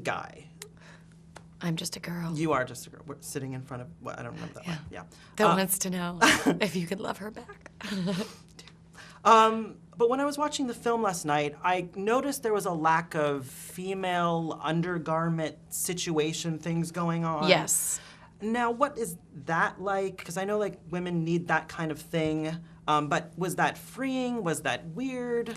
guy. I'm just a girl. You are just a girl. We're sitting in front of, well, I don't remember that one. Yeah. That wants to know if you could love her back. But when I was watching the film last night, I noticed there was a lack of female undergarment situation things going on. Yes. Now, what is that like? Because I know, like, women need that kind of thing. But was that freeing? Was that weird?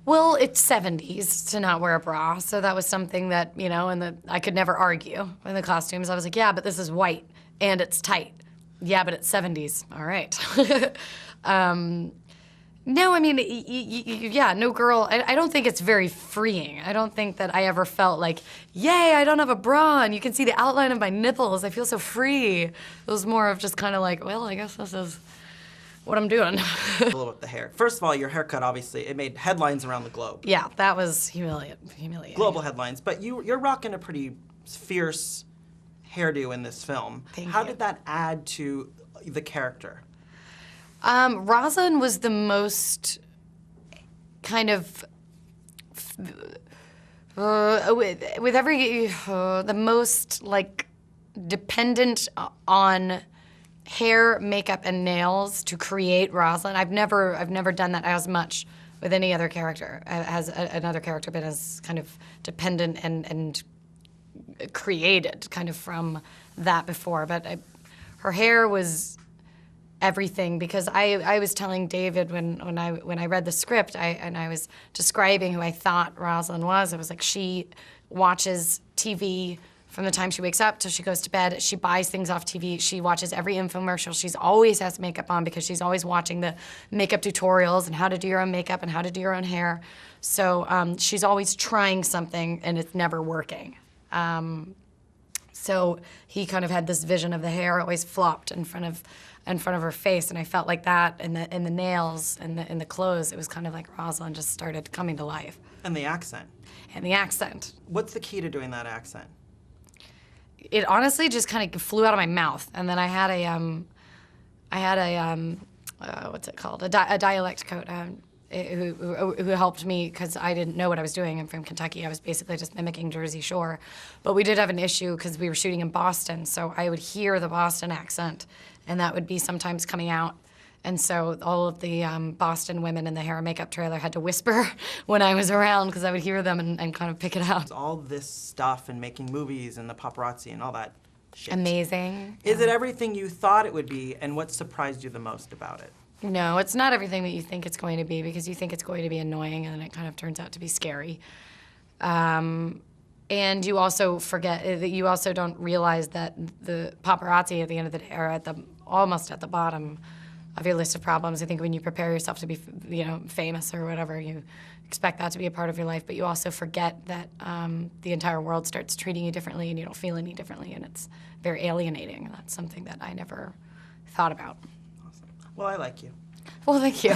Well, it's 70s to not wear a bra, so that was something that, you know, I could never argue in the costumes. I was like, yeah, but this is white, and it's tight. Yeah, but it's 70s. All right. No, I mean, yeah, no girl, I don't think it's very freeing. I don't think that I ever felt like, yay, I don't have a bra, and you can see the outline of my nipples. I feel so free. It was more of just kind of like, well, I guess this is what I'm doing. A little with the hair. First of all, your haircut, obviously, it made headlines around the globe. Yeah, that was humiliating. Global headlines. But you're rocking a pretty fierce hairdo in this film. How did that add to the character? Rosalind was the most kind of, with every, the most like dependent on hair, makeup, and nails to create Rosalind. I've never done that as much with any other character. Has another character been as kind of dependent and created kind of from that before? But her hair was everything, because I was telling David when I read the script, and I was describing who I thought Rosalind was. I was like, she watches TV from the time she wakes up till she goes to bed. She buys things off TV. She watches every infomercial. She's always has makeup on because she's always watching the makeup tutorials and how to do your own makeup and how to do your own hair. So she's always trying something and it's never working. So he kind of had this vision of the hair always flopped in front of her face, and I felt like that in the nails and in the clothes. It was kind of like Rosalind just started coming to life. And the accent. And the accent. What's the key to doing that accent? It honestly just kind of flew out of my mouth, and then I had a what's it called? A dialect coach who helped me because I didn't know what I was doing. I'm from Kentucky. I was basically just mimicking Jersey Shore, but we did have an issue because we were shooting in Boston, so I would hear the Boston accent, and that would be sometimes coming out. And so all of the Boston women in the hair and makeup trailer had to whisper when I was around because I would hear them and kind of pick it out. All this stuff and making movies and the paparazzi and all that shit. Amazing. Is it everything you thought it would be, and what surprised you the most about it? No, it's not everything that you think it's going to be, because you think it's going to be annoying and then it kind of turns out to be scary. And you also forget that you also don't realize that the paparazzi at the end of the day are almost at the bottom of your list of problems. I think when you prepare yourself to be, famous or whatever, you expect that to be a part of your life, but you also forget that the entire world starts treating you differently and you don't feel any differently, and it's very alienating. And that's something that I never thought about. Awesome. Well, I like you. Well, thank you.